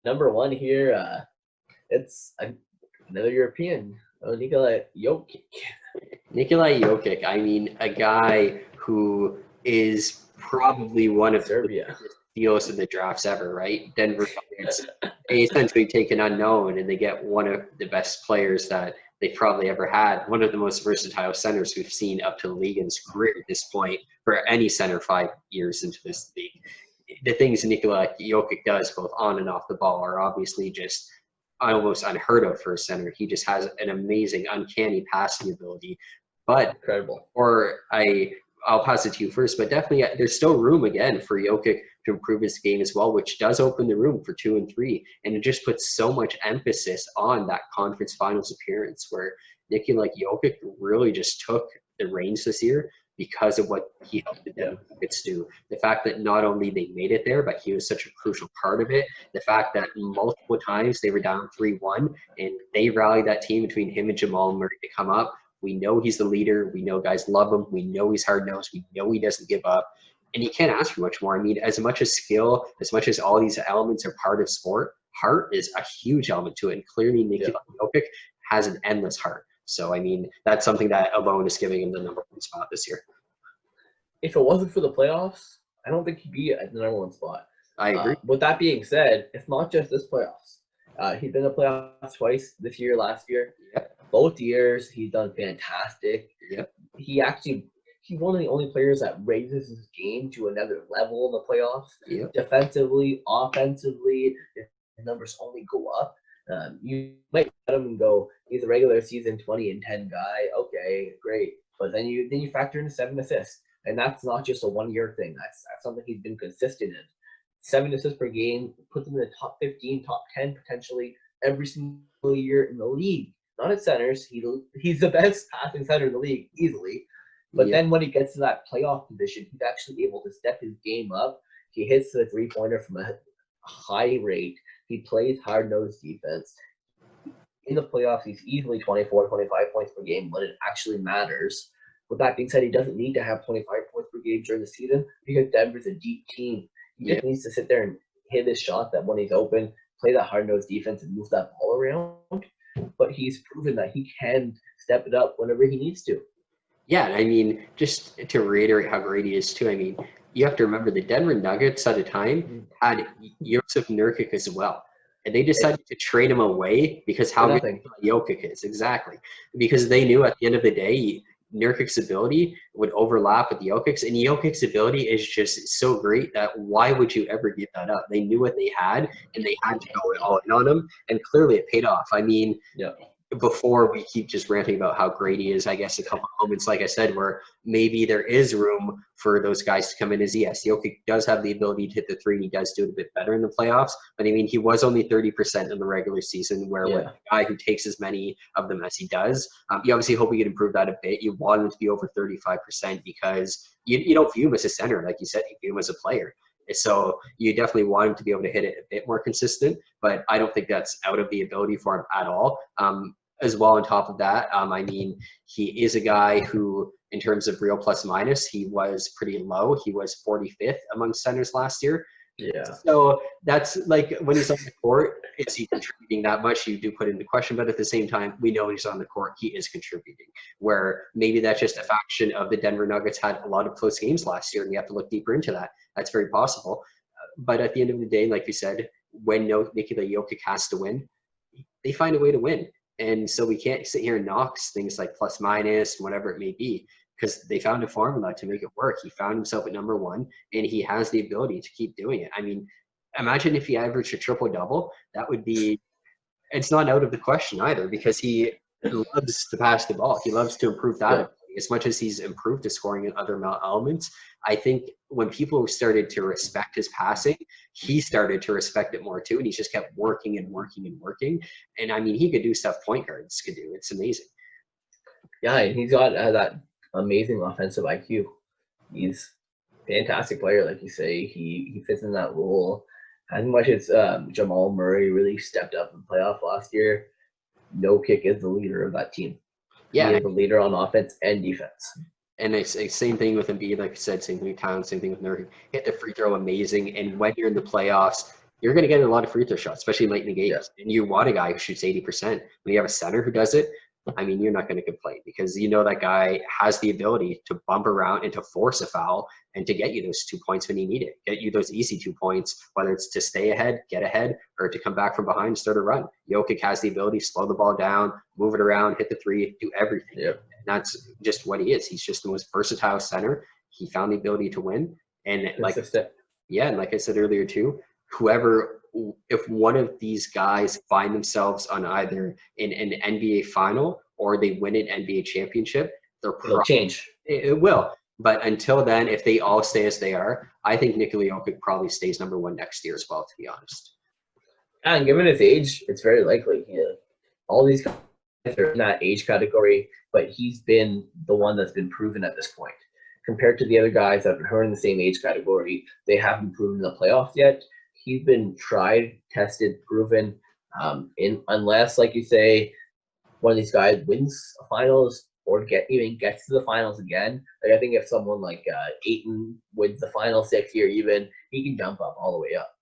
number one here, it's another European, Nikola Jokic. Nikola Jokic, I mean, a guy who is probably one of the Serbia. biggest deals in the drafts ever, right? Denver Nuggets, they essentially take an unknown and they get one of the best players that they've probably ever had, one of the most versatile centers we've seen up to the league in his career at this point for any center 5 years into this league. The things Nikola Jokic does, both on and off the ball, are obviously just almost unheard of for a center. He just has an amazing, uncanny passing ability. But Incredible. I'll pass it to you first, but definitely there's still room again for Jokic to improve his game as well, which does open the room for 2 and 3. And it just puts so much emphasis on that conference finals appearance where Nikola Jokic really just took the reins this year because of what he helped the Denver Nuggets do. The fact that not only they made it there, but he was such a crucial part of it. The fact that multiple times they were down 3-1 and they rallied that team between him and Jamaal Murray to come up. We know he's the leader. We know guys love him. We know he's hard-nosed. We know he doesn't give up. And you can't ask for much more. I mean, as much as skill, as much as all these elements are part of sport, heart is a huge element to it. And clearly Nikola Jokic has an endless heart. So, I mean, that's something that alone is giving him the number one spot this year. If it wasn't for the playoffs, I don't think he'd be at the number one spot. I agree. With that being said, it's not just this playoffs. He's been in the playoffs twice, this year, last year. Yep. Both years, he's done fantastic. Yep. He's one of the only players that raises his game to another level in the playoffs. Yep. Defensively, offensively, his numbers only go up. You might let him go, he's a regular season 20 and 10 guy. Okay, great. But then you factor in 7 assists. And that's not just a 1 year thing. That's something he's been consistent in. 7 assists per game, puts him in the top 15, top 10 potentially every single year in the league. Not at centers. He's the best passing center in the league, easily. But then when he gets to that playoff position, he's actually able to step his game up. He hits the three-pointer from a high rate. He plays hard-nosed defense. In the playoffs, he's easily 24, 25 points per game when it actually matters. With that being said, he doesn't need to have 25 points per game during the season because Denver's a deep team. He just needs to sit there and hit his shot that when he's open, play that hard-nosed defense and move that ball around. But he's proven that he can step it up whenever he needs to. Yeah, I mean, just to reiterate how great he is too, I mean, you have to remember the Denver Nuggets at the time had Jusuf Nurkic as well. And they decided to trade him away because how good Jokic is. Exactly. Because they knew at the end of the day, Nurkic's ability would overlap with Jokic's, and Jokic's ability is just so great that why would you ever give that up? They knew what they had, and they had to go all in on him, and clearly it paid off. I mean, before we keep just ranting about how great he is, I guess a couple of moments, like I said, where maybe there is room for those guys to come in as yes, Jokic does have the ability to hit the three, and he does do it a bit better in the playoffs. But I mean, he was only 30% in the regular season, where with a guy who takes as many of them as he does, you obviously hope he could improve that a bit. You want him to be over 35% because you don't view him as a center, like you said, you view him as a player. So you definitely want him to be able to hit it a bit more consistent, but I don't think that's out of the ability for him at all. As well, on top of that, I mean, he is a guy who, in terms of real plus minus, he was pretty low. He was 45th among centers last year. Yeah. So that's like when he's on the court, is he contributing that much? You do put into question, but at the same time, we know he's on the court, he is contributing. Where maybe that's just a faction of the Denver Nuggets had a lot of close games last year, and we have to look deeper into that. That's very possible. But at the end of the day, like we said, when Nikola Jokic has to win, they find a way to win. And so we can't sit here and knock things like plus minus, whatever it may be, because they found a formula to make it work. He found himself at number one, and he has the ability to keep doing it. I mean, imagine if he averaged a triple-double. That would be – it's not out of the question either, because he loves to pass the ball. He loves to improve that ability. As much as he's improved his scoring in other elements, I think when people started to respect his passing, he started to respect it more too, and he just kept working and working and working. And I mean, he could do stuff point guards could do. It's amazing. Yeah, and he's got that amazing offensive IQ. He's a fantastic player, like you say. He fits in that role. As much as Jamaal Murray really stepped up in the playoff last year, Jokic is the leader of that team. Yeah, he is the leader on offense and defense. And it's same thing with Embiid, like I said, same thing with Towns, same thing with Nurkic. Hit the free throw amazing, and when you're in the playoffs, you're going to get a lot of free throw shots, especially late in the games. Yeah. And you want a guy who shoots 80%. When you have a center who does it, I mean, you're not going to complain because you know that guy has the ability to bump around and to force a foul and to get you those 2 points when you need it, get you those easy 2 points, whether it's to stay ahead, get ahead, or to come back from behind and start a run. Jokic has the ability to slow the ball down, move it around, hit the three, do everything. Yeah. And that's just what he is. He's just the most versatile center. He found the ability to win. And like I said earlier too, if one of these guys find themselves on either in an NBA final or they win an NBA championship, it'll change. It will. But until then, if they all stay as they are, I think Nikola Jokic probably stays number one next year as well, to be honest. And given his age, it's very likely. Yeah. All these guys are in that age category, but he's been the one that's been proven at this point. Compared to the other guys that are in the same age category, they haven't proven in the playoffs yet. He's been tried, tested, proven. Unless, like you say, one of these guys wins a finals or even gets to the finals again. Like I think if someone like Ayton wins the final 6 year even, he can jump up all the way up.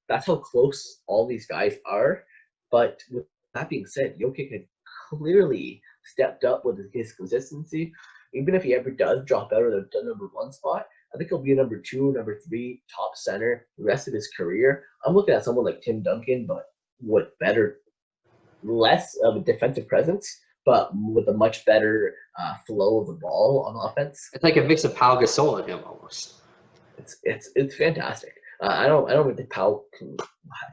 That's how close all these guys are. But with that being said, Jokic has clearly stepped up with his consistency. Even if he ever does drop out of the number one spot, I think he'll be a number 2, number 3 top center the rest of his career. I'm looking at someone like Tim Duncan, but with less of a defensive presence, but with a much better flow of the ball on offense. It's like a mix of Pau Gasol in him almost. It's fantastic. I don't think Pau can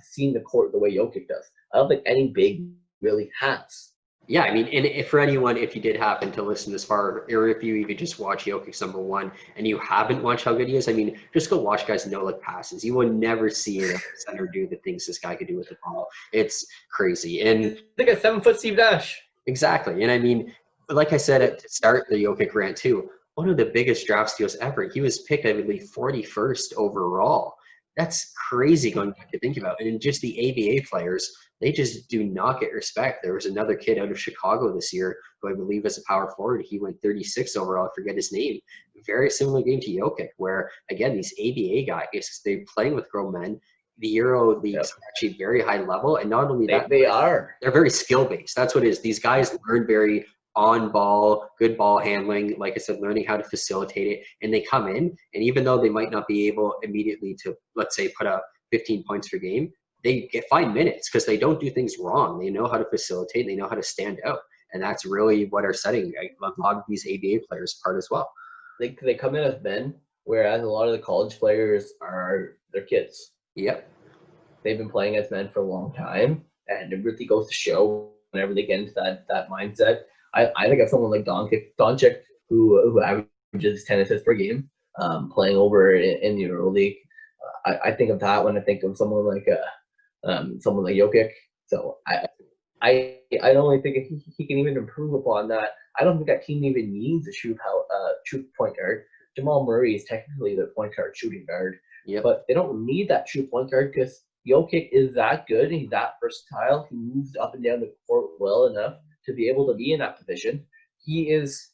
see the court the way Jokic does. I don't think any big really has. Yeah, I mean, and if you did happen to listen this far, or if you even just watch Jokic's number one and you haven't watched how good he is, I mean, just go watch guys no-look passes. You will never see a center do the things this guy could do with the ball. It's crazy. And think a 7-foot Steve Nash. Exactly. And I mean, like I said at the start the Jokic rant too, one of the biggest draft steals ever. He was picked, I believe, 41st overall. That's crazy going back to think about. And just the ABA players, they just do not get respect. There was another kid out of Chicago this year who I believe is a power forward. He went 36 overall. I forget his name. Very similar game to Jokic, where, again, these ABA guys, they're playing with grown men. The Euro leagues are actually very high level. And not only that, they're very skill-based. That's what it is. These guys learn very on ball, good ball handling, like I said, learning how to facilitate it. And they come in, and even though they might not be able immediately to, let's say, put up 15 points per game, they get 5 minutes because they don't do things wrong. They know how to facilitate. They know how to stand out. And that's really what are setting a lot of these ABA players apart as well. They come in as men, whereas a lot of the college players are their kids. Yep. They've been playing as men for a long time, and it really goes to show whenever they get into that mindset. I think of someone like Doncic, who averages 10 assists per game, playing over in the Euro League. I think of that when I think of someone like Jokic. So I don't really think he can even improve upon that. I don't think that team even needs a true point guard. Jamaal Murray is technically the point guard shooting guard, but they don't need that true point guard because Jokic is that good and he's that versatile. He moves up and down the court well enough to be able to be in that position. He is,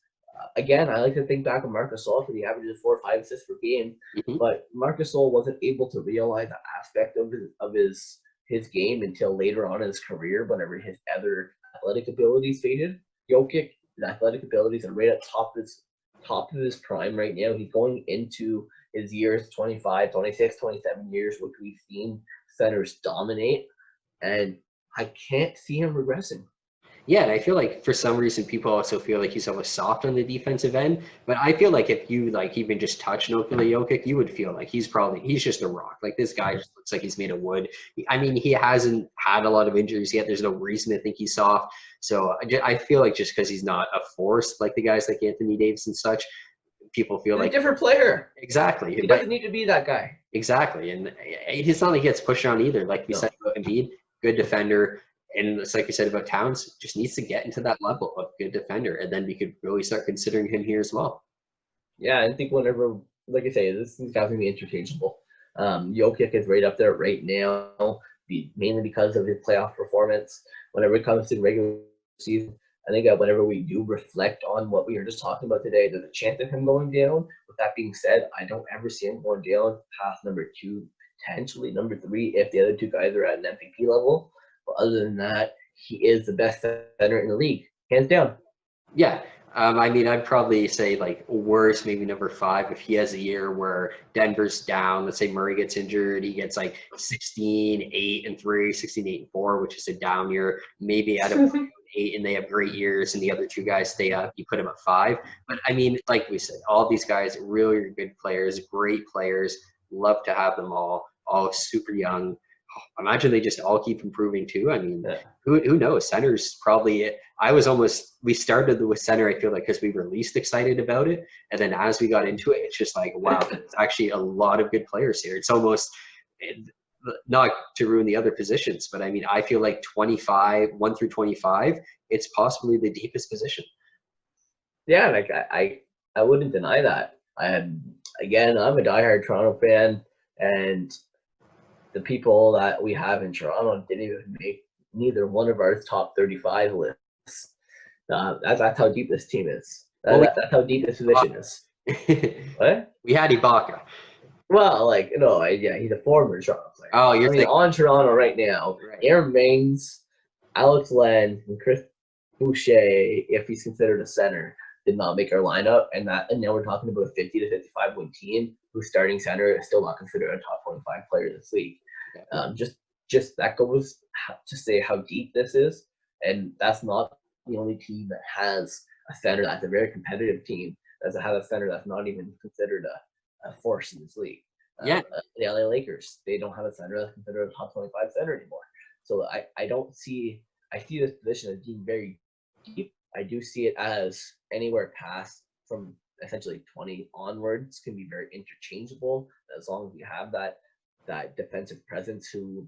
again, I like to think back on Marc Gasol because he averages 4 or 5 assists per game, but Marc Gasol wasn't able to realize that aspect of his game until later on in his career, whenever his other athletic abilities faded. Jokic, his athletic abilities are right at top of his prime right now. He's going into his years 25, 26, 27 years, which we've seen centers dominate, and I can't see him regressing. Yeah, and I feel like for some reason people also feel like he's always soft on the defensive end. But I feel like if you even just touch Nikola Jokic, you would feel like he's just a rock. Like this guy just looks like he's made of wood. I mean, he hasn't had a lot of injuries yet. There's no reason to think he's soft. So I feel like just because he's not a force like the guys like Anthony Davis and such, people feel like a different player. Exactly. He doesn't need to be that guy. Exactly. And it's not like he gets pushed around either. Like we said about Embiid, good defender. And it's like you said about Towns, just needs to get into that level of good defender. And then we could really start considering him here as well. Yeah, I think whenever, like I say, these guys are going to be interchangeable. Jokic is right up there right now, mainly because of his playoff performance. Whenever it comes to regular season, I think that whenever we do reflect on what we were just talking about today, there's a chance of him going down. With that being said, I don't ever see him going down past number 2, potentially number 3 if the other two guys are at an MVP level. But other than that, he is the best center in the league, hands down. Yeah. I mean, I'd probably say like worse, maybe number 5 if he has a year where Denver's down. Let's say Murray gets injured, he gets like 16, 8 and 3, 16, 8 and 4, which is a down year. Maybe out of 8 and they have great years, and the other two guys stay up. You put them at 5. But I mean, like we said, all these guys really good players, great players. Love to have them all super young. Imagine they just all keep improving too. I mean, who knows? Center's probably it. We started with center, I feel like, because we were least excited about it. And then as we got into it, it's just like, wow, there's actually a lot of good players here. It's almost, not to ruin the other positions, but I mean, I feel like 1 through 25, it's possibly the deepest position. Yeah, like I wouldn't deny that. Again, I'm a diehard Toronto fan, and the people that we have in Toronto didn't even make neither one of our top 35 lists. That's how deep this team is. That's how deep this position is. What? We had Ibaka. Well, like, no, yeah, he's a former Toronto player. Oh, you're thinking on Toronto right now. Right. Aaron Baines, Alex Len, and Chris Boucher, if he's considered a center, did not make our lineup, and now we're talking about a 50 to 55 win team whose starting center is still not considered a top 25 player in this league. Just that goes to say how deep this is, and that's not the only team that has a center that's a very competitive team that has a center that's not even considered a force in this league. Yeah, the LA Lakers, they don't have a center that's considered a top 25 center anymore. So I see this position as being very deep. I do see it as anywhere past from essentially 20 onwards can be very interchangeable as long as you have that defensive presence who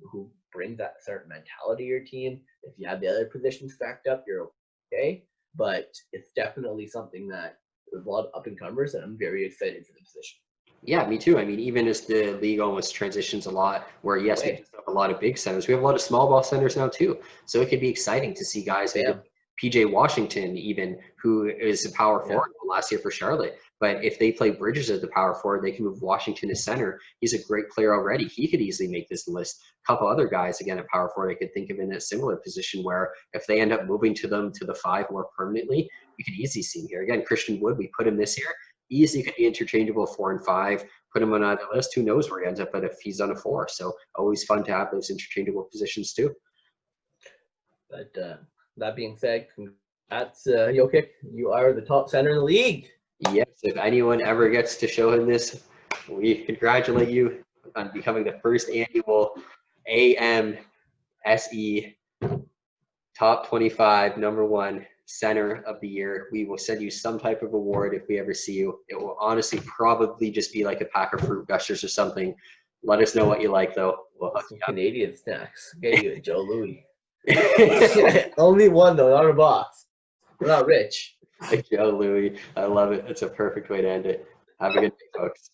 brings that certain mentality to your team. If you have the other positions stacked up, you're okay. But it's definitely something that there's a lot of up and comers, and I'm very excited for the position. Yeah, me too. I mean, even as the league almost transitions a lot, where yes, we just have a lot of big centers, we have a lot of small ball centers now too. So it could be exciting to see guys like PJ Washington, even, who is a power forward last year for Charlotte. But if they play Bridges as the power forward, they can move Washington to center. He's a great player already. He could easily make this list. A couple other guys, again, at power forward, I could think of in a similar position where if they end up moving to the 5 more permanently, you could easily see him here. Again, Christian Wood, we put him this year. Easily could be interchangeable 4 and 5. Put him on another list. Who knows where he ends up, but if he's on a 4. So always fun to have those interchangeable positions too. But that being said, congrats, Jokic. You are the top center in the league. Yes, if anyone ever gets to show him this, we congratulate you on becoming the first annual AMSE top 25 #1 center of the year. We will send you some type of award if we ever see you. It will honestly probably just be like a pack of fruit gushers or something. Let us know what you like, though. We'll hook you up. Canadian snacks. Get you a Joe Louis. Only one, though, not a box. We're not rich. Joe Louis. I love it. It's a perfect way to end it. Have a good day, folks.